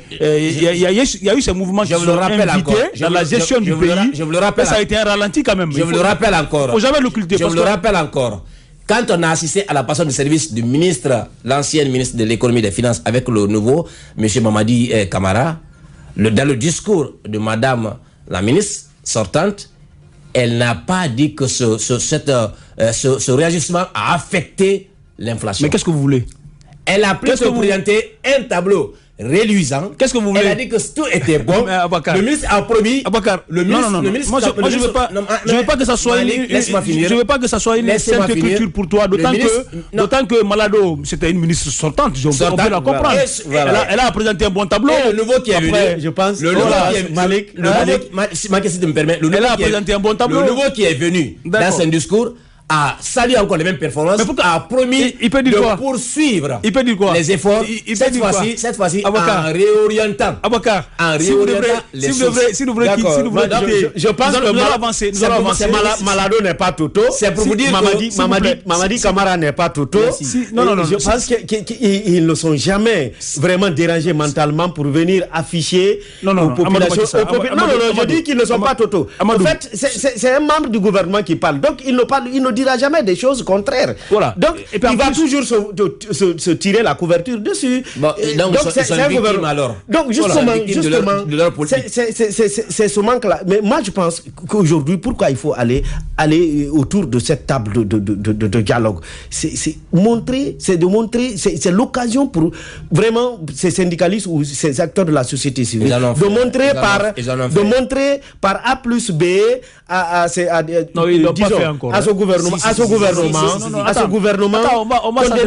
ces mouvements qui sont invités dans la gestion du pays. Je vous le rappelle. Ça a été un ralenti quand même. Je vous le rappelle encore. Il ne faut jamais l'occulter. Je vous le rappelle encore. Quand on a assisté à la passation du service du ministre, l'ancien ministre de l'économie et des finances, avec le nouveau, M. Mamadi Camara, dans le discours de Madame la ministre sortante, elle n'a pas dit que ce réajustement a affecté l'inflation. Mais qu'est-ce que vous voulez? Elle a plutôt présenté un tableau réluisant. Qu'est-ce que vous voulez? Elle a dit que tout était bon. Le ministre a promis. Le ministre, moi je veux pas que ça soit je veux pas que ça soit une simple écriture pour toi, d'autant que Malado c'était une ministre sortante, on peut la comprendre. Elle a présenté un bon tableau. Et le nouveau qui est venu, je pense. Le nouveau Malik, si tu me permets, elle a présenté un bon tableau. Le nouveau qui est venu dans son discours a salué encore les mêmes performances, a promis de poursuivre les efforts, cette fois-ci en réorientant. Si vous voulez quitter, je pense que Malado n'est pas Toto. C'est pour vous dire que Mamadi Camara n'est pas Toto. Je pense qu'ils ne sont jamais vraiment dérangés mentalement pour venir afficher aux populations. Je dis qu'ils ne sont pas Toto. En fait, c'est un membre du gouvernement qui parle. Donc, il ne dira jamais des choses contraires. Voilà. Donc, il va toujours se tirer la couverture dessus. Donc c'est un gouvernement alors. Donc, justement, c'est ce manque-là. Mais moi, je pense qu'aujourd'hui, pourquoi il faut aller autour de cette table de dialogue, c'est de montrer, c'est l'occasion pour vraiment ces syndicalistes ou ces acteurs de la société civile de montrer par A plus B à ce gouvernement.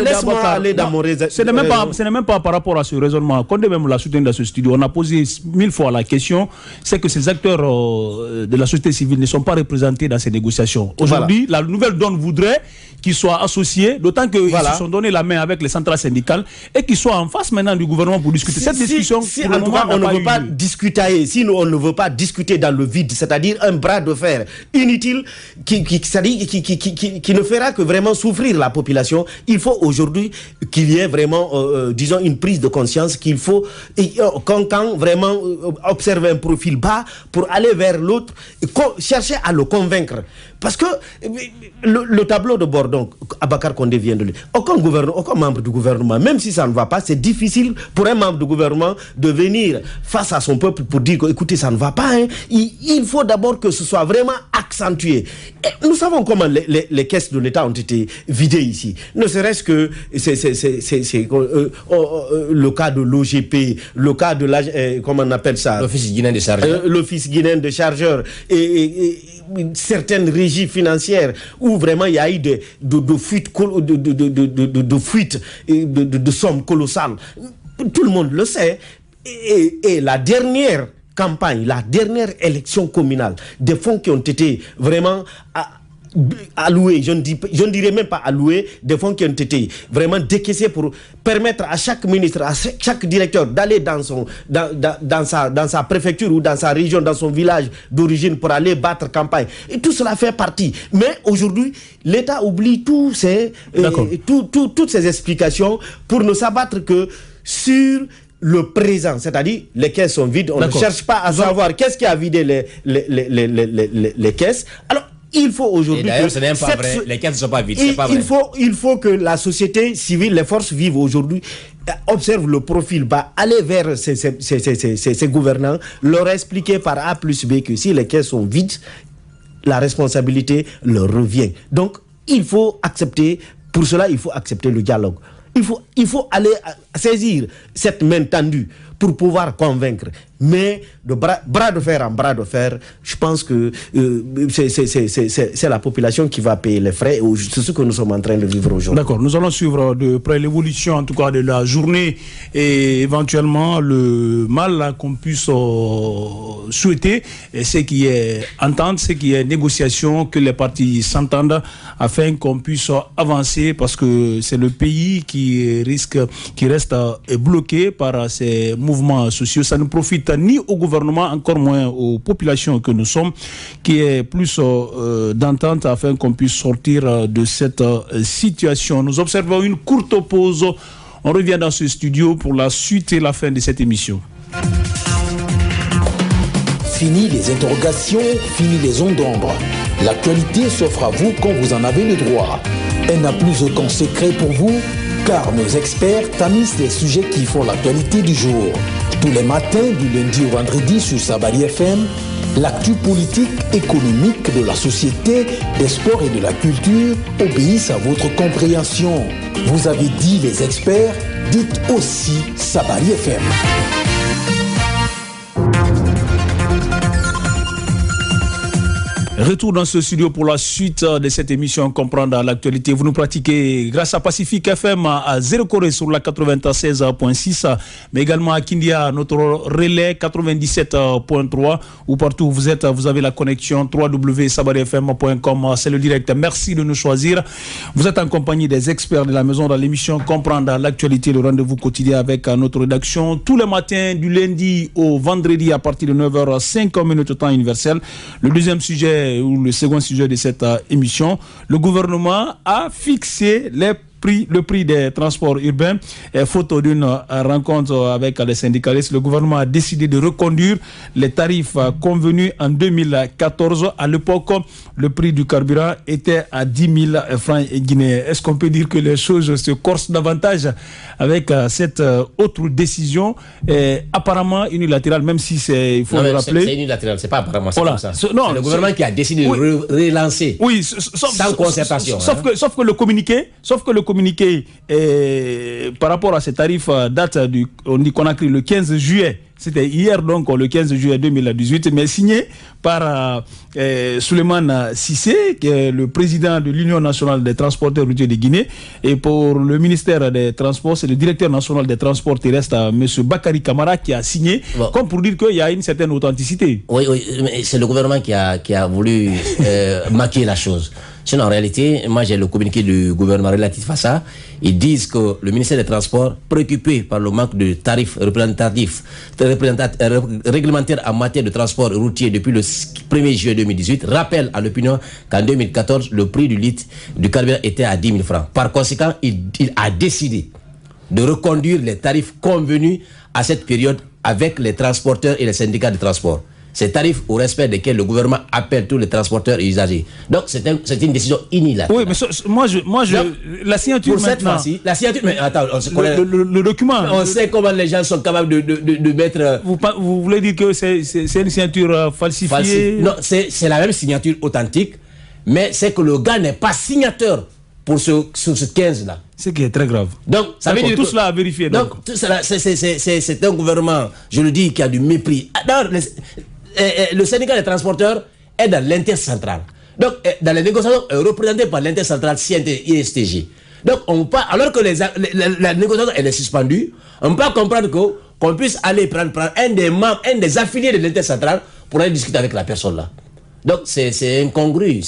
Laisse-moi aller dans mon raisonnement. Ce n'est même pas par rapport à ce raisonnement. Condé même l'a soutenu dans ce studio. On a posé 1000 fois la question. C'est que ces acteurs de la société civile ne sont pas représentés dans ces négociations. Aujourd'hui, la nouvelle donne voudrait qu'ils soient associés, d'autant qu'ils se sont donné la main avec les centrales syndicales et qu'ils soient en face maintenant du gouvernement pour discuter. Cette discussion, si en tout cas, on ne veut pas discuter, si on ne veut pas discuter dans le vide, c'est-à-dire un bras de fer inutile qui ne fera que vraiment souffrir la population, il faut aujourd'hui qu'il y ait vraiment, disons, une prise de conscience qu'il faut, quand vraiment observer un profil bas pour aller vers l'autre, chercher à le convaincre. Parce que le tableau de bord, donc, Abakar Condé vient de le dire, aucun membre du gouvernement, même si ça ne va pas, c'est difficile pour un membre du gouvernement de venir face à son peuple pour dire, écoutez, ça ne va pas. Hein. Il faut d'abord que ce soit vraiment accentué. Et nous savons comment les caisses de l'État ont été vidées ici. Ne serait-ce que le cas de l'OGP, le cas de comment on appelle ça, l'Office guinéen de chargeurs. L'Office guinéen de chargeurs et certaines régies financières où vraiment il y a eu de fuites de sommes colossales. Tout le monde le sait. Et la dernière campagne, la dernière élection communale, des fonds qui ont été vraiment alloués, je ne dirais même pas alloués, des fonds qui ont été vraiment décaissés pour permettre à chaque ministre, à chaque directeur d'aller dans sa préfecture ou dans sa région, dans son village d'origine pour aller battre campagne. Et tout cela fait partie. Mais aujourd'hui, l'État oublie toutes ces explications pour ne s'abattre que sur le présent, c'est-à-dire les caisses sont vides, on ne cherche pas à savoir qu'est-ce qui a vidé les caisses. Alors, il faut aujourd'hui. D'ailleurs, ce n'est pas vrai. Les caisses ne sont pas vides. C'est pas vrai. Il faut que la société civile, les forces vives aujourd'hui, observent le profil bas, aller vers ces gouvernants, leur expliquer par A plus B que si les caisses sont vides, la responsabilité leur revient. Donc, il faut accepter. Pour cela, il faut accepter le dialogue. Il faut aller saisir cette main tendue pour pouvoir convaincre. Mais de bras de fer en bras de fer, je pense que c'est la population qui va payer les frais. C'est ce que nous sommes en train de vivre aujourd'hui. D'accord, nous allons suivre de près l'évolution en tout cas de la journée et éventuellement le mal qu'on puisse souhaiter, c'est qu'il y ait entente, c'est qu'il y ait négociation, que les partis s'entendent afin qu'on puisse avancer, parce que c'est le pays qui reste bloqué par ces mouvements sociaux. Ça ne profite ni au gouvernement, encore moins aux populations que nous sommes, qui est plus d'entente afin qu'on puisse sortir de cette situation. Nous observons une courte pause. On revient dans ce studio pour la suite et la fin de cette émission. Fini les interrogations, fini les ondes d'ombre. L'actualité s'offre à vous quand vous en avez le droit. Elle n'a plus aucun secret pour vous, car nos experts tamisent les sujets qui font l'actualité du jour. Tous les matins, du lundi au vendredi sur Sabari FM, l'actu politique, économique, de la société, des sports et de la culture obéissent à votre compréhension. Vous avez dit les experts, dites aussi Sabari FM. Retour dans ce studio pour la suite de cette émission Comprendre l'actualité. Vous nous pratiquez grâce à Pacifique FM à 0 Corée sur la 96.6, mais également à Kindia, notre relais 97.3, ou partout où vous êtes, vous avez la connexion www.sabarifm.com. C'est le direct. Merci de nous choisir. Vous êtes en compagnie des experts de la maison dans l'émission Comprendre l'actualité, le rendez-vous quotidien avec notre rédaction tous les matins du lundi au vendredi à partir de 9h05 temps universel. Le deuxième sujet ou le second sujet de cette émission, le gouvernement a fixé le prix des transports urbains. Faute d'une rencontre avec les syndicalistes, le gouvernement a décidé de reconduire les tarifs convenus en 2014. À l'époque, le prix du carburant était à 10 000 francs guinéens. Est-ce qu'on peut dire que les choses se corsent davantage avec cette autre décision apparemment unilatérale, même si il faut le rappeler. C'est unilatéral, c'est pas apparemment, c'est comme ça. C'est le gouvernement qui a décidé de relancer sans concertation. Sauf que le communiqué par rapport à ces tarifs date qu'on a créé le 15 juillet. C'était hier, donc le 15 juillet 2018, mais signé par Souleymane Cissé, qui est le président de l'Union nationale des transporteurs routiers de Guinée. Et pour le ministère des Transports, c'est le directeur national des transports terrestres, M. Bakary Camara, qui a signé, comme pour dire qu'il y a une certaine authenticité. Oui, mais c'est le gouvernement qui a voulu maquiller la chose. Sinon, en réalité, moi j'ai le communiqué du gouvernement relatif à ça. Ils disent que le ministère des Transports, préoccupé par le manque de tarifs réglementaires en matière de transport routier depuis le 1er juillet 2018, rappelle à l'opinion qu'en 2014, le prix du litre du carburant était à 10 000 francs. Par conséquent, il a décidé de reconduire les tarifs convenus à cette période avec les transporteurs et les syndicats de transport. Ces tarifs au respect desquels le gouvernement appelle tous les transporteurs et usagers. Donc c'est une décision unilatérale. Oui, mais moi je donc, la signature pour cette fois-ci, la signature, mais attends, le document. On sait comment les gens sont capables de mettre. Vous voulez dire que c'est une signature falsifiée? Non, c'est la même signature authentique, mais c'est que le gars n'est pas signateur pour ce 15 là. Ce qui est très grave. Donc, ça veut dire tout cela à vérifier. Donc, tout cela, c'est un gouvernement, je le dis, qui a du mépris. Le syndicat des transporteurs est dans l'intercentrale. Donc, dans les négociations, représenté par l'intercentrale CNT-ISTG. Donc, alors que la négociation elle est suspendue, on peut comprendre qu'on puisse aller prendre un des membres, un des affiliés de l'intercentrale pour aller discuter avec la personne là. Donc, c'est incongru.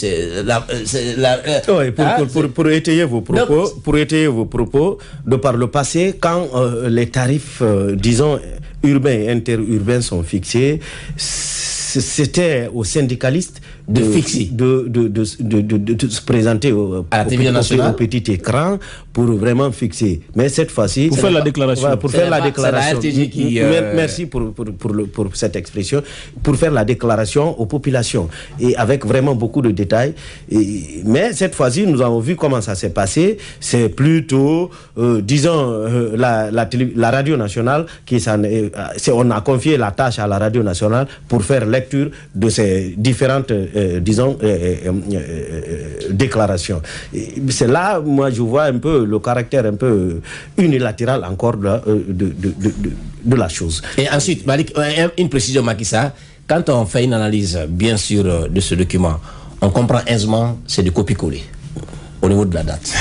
Pour étayer vos propos, de par le passé, quand les tarifs, disons, urbains et interurbains sont fixés, c'était aux syndicalistes de se présenter au petit écran pour vraiment fixer. Mais cette fois-ci... Pour faire la déclaration. Pour faire la déclaration. Merci pour cette expression. Pour faire la déclaration aux populations. Et avec vraiment beaucoup de détails. Mais cette fois-ci, nous avons vu comment ça s'est passé. C'est plutôt, disons, la radio nationale on a confié la tâche à la radio nationale pour faire lecture de ces différentes déclaration. C'est là, moi, je vois un peu le caractère un peu unilatéral encore de la chose. Et ensuite, Malik, une précision, Makissa, quand on fait une analyse, bien sûr, de ce document, on comprend aisément, c'est du copier-coller au niveau de la date.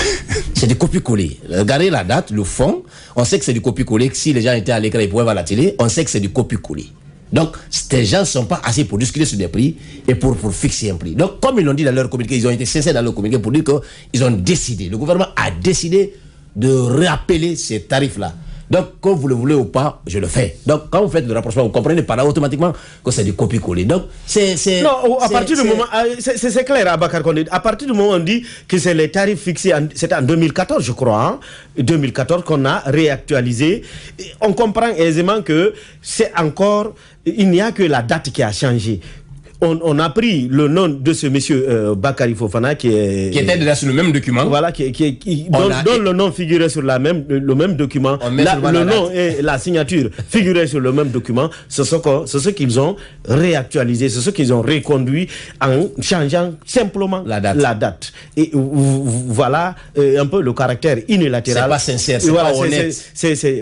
C'est du copier-coller. Regardez la date, le fond, on sait que c'est du copier-coller. Si les gens étaient à l'écran et pouvaient voir la télé, on sait que c'est du copier-coller. Donc, ces gens ne sont pas assez pour discuter sur des prix et pour fixer un prix. Donc, comme ils l'ont dit dans leur communiqué, ils ont été sincères dans leur communiqué pour dire qu'ils ont décidé, le gouvernement a décidé de rappeler ces tarifs-là. Donc, que vous le voulez ou pas, je le fais. Donc, quand vous faites le rapprochement, vous comprenez par là automatiquement que c'est du copier-coller. Donc, non, à partir du moment... C'est clair, Abakar Condé. À partir du moment où on dit que c'est les tarifs fixés, c'était en 2014, je crois, 2014 qu'on a réactualisé, on comprend aisément que c'est encore... Il n'y a que la date qui a changé. On a pris le nom de ce monsieur Bakary Fofana qui était déjà sur le même document. Voilà, dont le nom figurait sur le même document. Le nom et la signature figuraient sur le même document. C'est ce qu'ils ont réactualisé, c'est ce qu'ils ont reconduit en changeant simplement la date. Et voilà un peu le caractère unilatéral. C'est pas sincère, c'est pas honnête.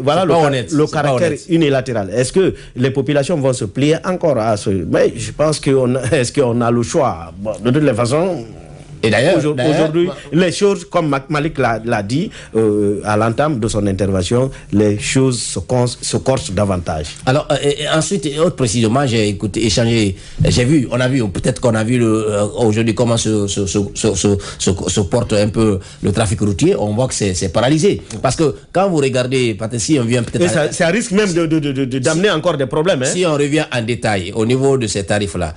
Voilà le caractère unilatéral. Est-ce que les populations vont se plier encore à ce... Mais je pense que est-ce qu'on a le choix? Bon, de toutes les façons, et d'ailleurs, aujourd'hui, les choses, comme Malik l'a dit à l'entame de son intervention, les choses se corsent davantage. Alors, ensuite, autre précisément, j'ai échangé, on a vu, peut-être qu'on a vu aujourd'hui comment se porte un peu le trafic routier. On voit que c'est paralysé. Parce que quand vous regardez, si on vient peut-être... Ça risque même d'amener encore des problèmes. Hein. Si on revient en détail au niveau de ces tarifs-là,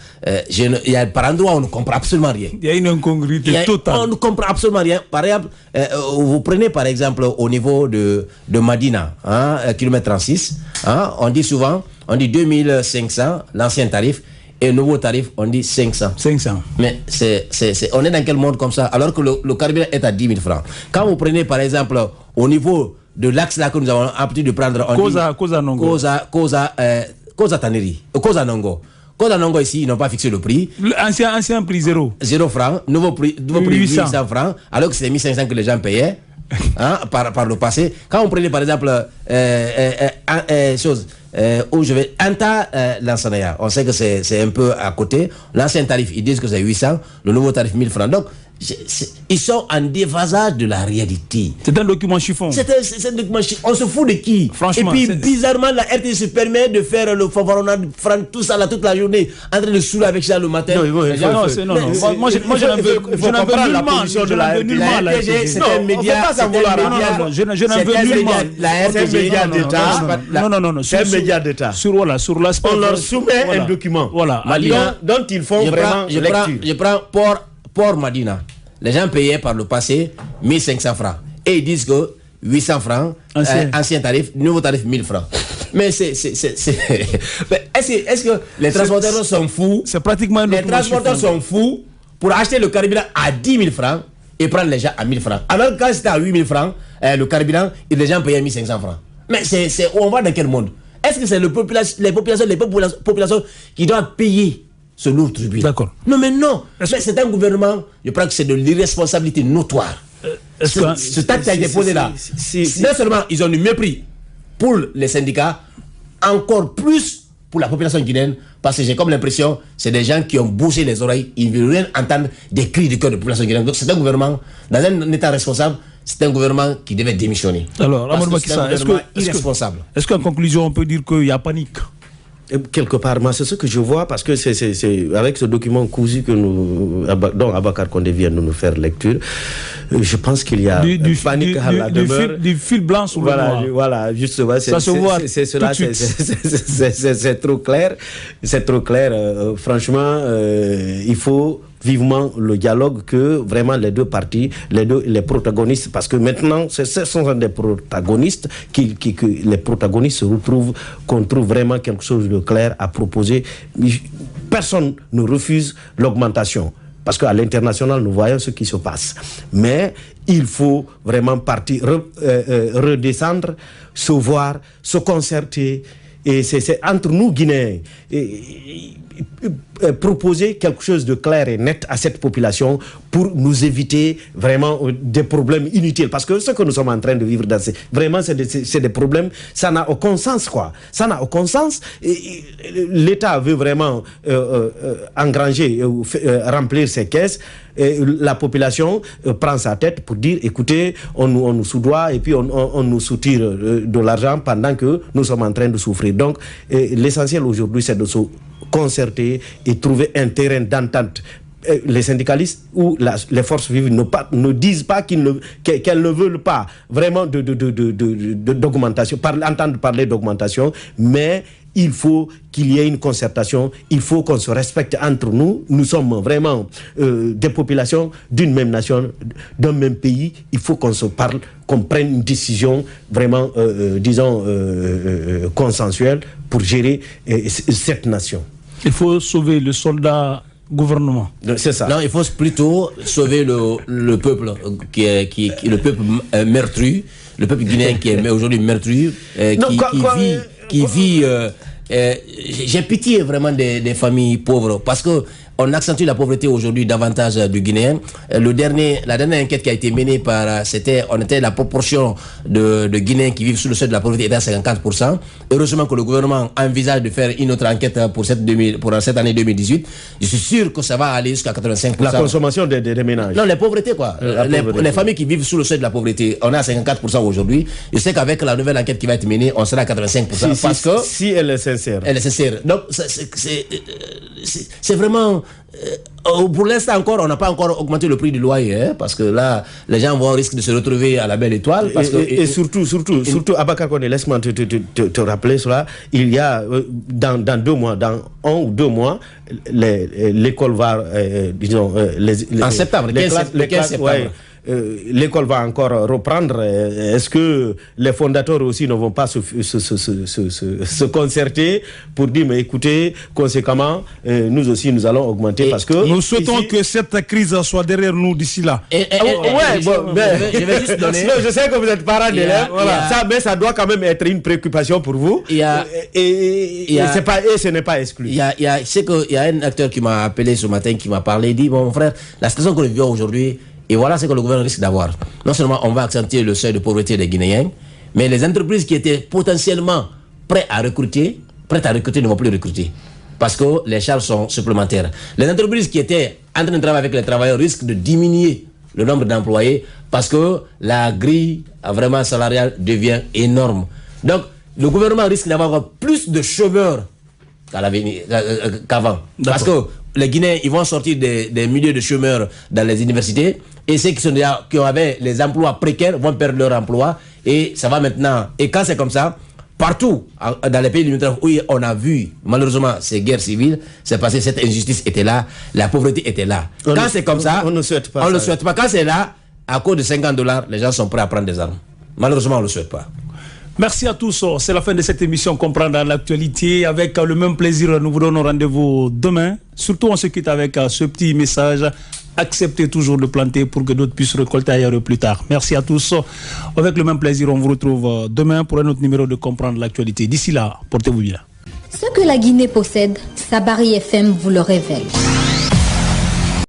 il y a par endroit où on ne comprend absolument rien. Il y a une incongruité. On ne comprend absolument rien. Par exemple, vous prenez par exemple au niveau de Madina, kilomètre 36, on dit souvent, on dit 2500, l'ancien tarif, et le nouveau tarif, on dit 500. Mais on est dans quel monde comme ça, alors que le carburant est à 10 000 francs. Quand vous prenez par exemple au niveau de l'axe là que nous avons l'habitude de prendre, on dit Koza Taneri, Koza Nongo. Quand on Nongo ici, ils n'ont pas fixé le prix. Ancien prix 0 francs, nouveau prix 800 francs, alors que c'est 1500 que les gens payaient par le passé. Quand on prenait par exemple où je vais Anta Lansanaya, on sait que c'est un peu à côté. L'ancien tarif, ils disent que c'est 800, le nouveau tarif 1000 francs. Donc, ils sont en déphasage de la réalité. C'est un document chiffon. C'est un document chiffon. On se fout de qui? Franchement. Et puis, bizarrement, la RT se permet de faire le favoronnade, tout ça là, toute la journée, en train de saouler avec ça le matin. Non. Moi, je n'en veux nullement. C'est un média. Je n'en veux nullement. C'est un média d'État. Non. C'est un média d'État. Sur l'aspect. On leur soumet un document. Voilà. Dont ils font vraiment lecture. Je prends Port Madina. Les gens payaient par le passé 1500 francs. Et ils disent que 800 francs, ancien tarif, nouveau tarif 1000 francs. Mais est-ce que les transporteurs sont fous? C'est pratiquement un document. Les transporteurs sont fous pour acheter le carburant à 10 000 francs et prendre les gens à 1000 francs. Alors que quand c'était à 8 000 francs, le carburant, les gens payaient 1500 francs. Mais on va dans quel monde? Est-ce que c'est les populations qui doivent payer ce lourd tribut? D'accord. Non, mais non. Mais c'est un gouvernement, je crois que c'est de l'irresponsabilité notoire. Ce taxe a été posé là. Non seulement ils ont du mépris pour les syndicats, encore plus pour la population guinéenne, parce que j'ai comme l'impression c'est des gens qui ont bouché les oreilles, ils ne veulent rien entendre des cris du cœur de la population guinéenne. Donc c'est un gouvernement, dans un état responsable, c'est un gouvernement qui devait démissionner. Alors, est-ce qu'en conclusion on peut dire qu'il y a panique? Quelque part, moi, c'est ce que je vois, parce que c'est avec ce document cousu dont Abakar Condé vient de nous faire lecture, je pense qu'il y a panique à la demeure. Du fil blanc sur le noir. Voilà, justement, ça se voit. C'est trop clair. C'est trop clair. Franchement, il faut vivement le dialogue, que vraiment les deux parties, les protagonistes, parce que maintenant ce sont des protagonistes que les protagonistes se retrouvent, qu'on trouve vraiment quelque chose de clair à proposer. Personne ne refuse l'augmentation, parce qu'à l'international nous voyons ce qui se passe, mais il faut vraiment partir, redescendre, se voir, se concerter. Et c'est entre nous Guinéens. proposer quelque chose de clair et net à cette population pour nous éviter vraiment des problèmes inutiles. Parce que ce que nous sommes en train de vivre, vraiment, c'est des problèmes, ça n'a aucun sens, quoi. Ça n'a aucun sens. L'État veut vraiment engranger, remplir ses caisses. Et la population prend sa tête pour dire, écoutez, on nous soudoie et puis on nous soutire de l'argent pendant que nous sommes en train de souffrir. Donc, l'essentiel aujourd'hui, c'est de se concerter et trouver un terrain d'entente. Les syndicalistes ou les forces vives ne disent pas qu'elles ne veulent pas vraiment d'augmentation, entendre parler d'augmentation, mais il faut qu'il y ait une concertation, il faut qu'on se respecte entre nous. Nous sommes vraiment des populations d'une même nation, d'un même pays. Il faut qu'on se parle, qu'on prenne une décision vraiment, consensuelle pour gérer cette nation. Il faut sauver le soldat gouvernement. C'est ça. Non, il faut plutôt sauver le peuple le peuple meurtru, le peuple guinéen qui est aujourd'hui meurtru, qui vit. J'ai pitié vraiment des familles pauvres parce que on accentue la pauvreté aujourd'hui davantage du Guinéen. La dernière enquête qui a été menée la proportion de Guinéens qui vivent sous le seuil de la pauvreté était à 50%. Heureusement que le gouvernement envisage de faire une autre enquête pour cette année 2018. Je suis sûr que ça va aller jusqu'à 85%. La consommation des ménages. Non, les pauvretés quoi. Les familles qui vivent sous le seuil de la pauvreté, on est à 54% aujourd'hui. Je sais qu'avec la nouvelle enquête qui va être menée, on sera à 85%. Si elle est sincère. Elle est sincère. Donc, c'est vraiment... pour l'instant encore, on n'a pas encore augmenté le prix du loyer, hein, parce que là, les gens risquent de se retrouver à la belle étoile. Parce surtout, Abakar Kone, laisse-moi te rappeler cela. Il y a, dans 2 mois, dans 1 ou 2 mois, l'école va, en septembre, le 15 septembre. L'école va encore reprendre. Est-ce que les fondateurs aussi ne vont pas se concerter pour dire, mais écoutez, conséquemment, nous aussi, nous allons augmenter parce que... Nous souhaitons que cette crise soit derrière nous d'ici là. Je vais juste donner... Je sais que vous êtes parents d'élèves, mais ça doit quand même être une préoccupation pour vous. Et ce n'est pas exclu. Il y a un acteur qui m'a appelé ce matin, qui m'a parlé, il dit, bon, mon frère, la situation que nous vivons aujourd'hui, et voilà ce que le gouvernement risque d'avoir. Non seulement on va accentuer le seuil de pauvreté des Guinéens, mais les entreprises qui étaient potentiellement prêtes à recruter ne vont plus recruter. Parce que les charges sont supplémentaires. Les entreprises qui étaient en train de travailler avec les travailleurs risquent de diminuer le nombre d'employés parce que la grille vraiment salariale devient énorme. Donc, le gouvernement risque d'avoir plus de chômeurs qu'avant. Parce que les Guinéens, ils vont sortir des milieux de chômeurs dans les universités et ceux qui avaient les emplois précaires vont perdre leur emploi et ça va maintenant. Et quand c'est comme ça, partout dans les pays limitrophes où on a vu malheureusement ces guerres civiles, c'est passé, cette injustice était là, la pauvreté était là. Quand c'est comme ça, on ne souhaite pas. On ne le souhaite pas. Quand c'est là, à cause de $50, les gens sont prêts à prendre des armes. Malheureusement, on ne le souhaite pas. Merci à tous. C'est la fin de cette émission Comprendre l'actualité. Avec le même plaisir, nous vous donnons rendez-vous demain. Surtout, on se quitte avec ce petit message. Acceptez toujours de planter pour que d'autres puissent récolter ailleurs plus tard. Merci à tous. Avec le même plaisir, on vous retrouve demain pour un autre numéro de Comprendre l'actualité. D'ici là, portez-vous bien. Ce que la Guinée possède, Sabari FM vous le révèle.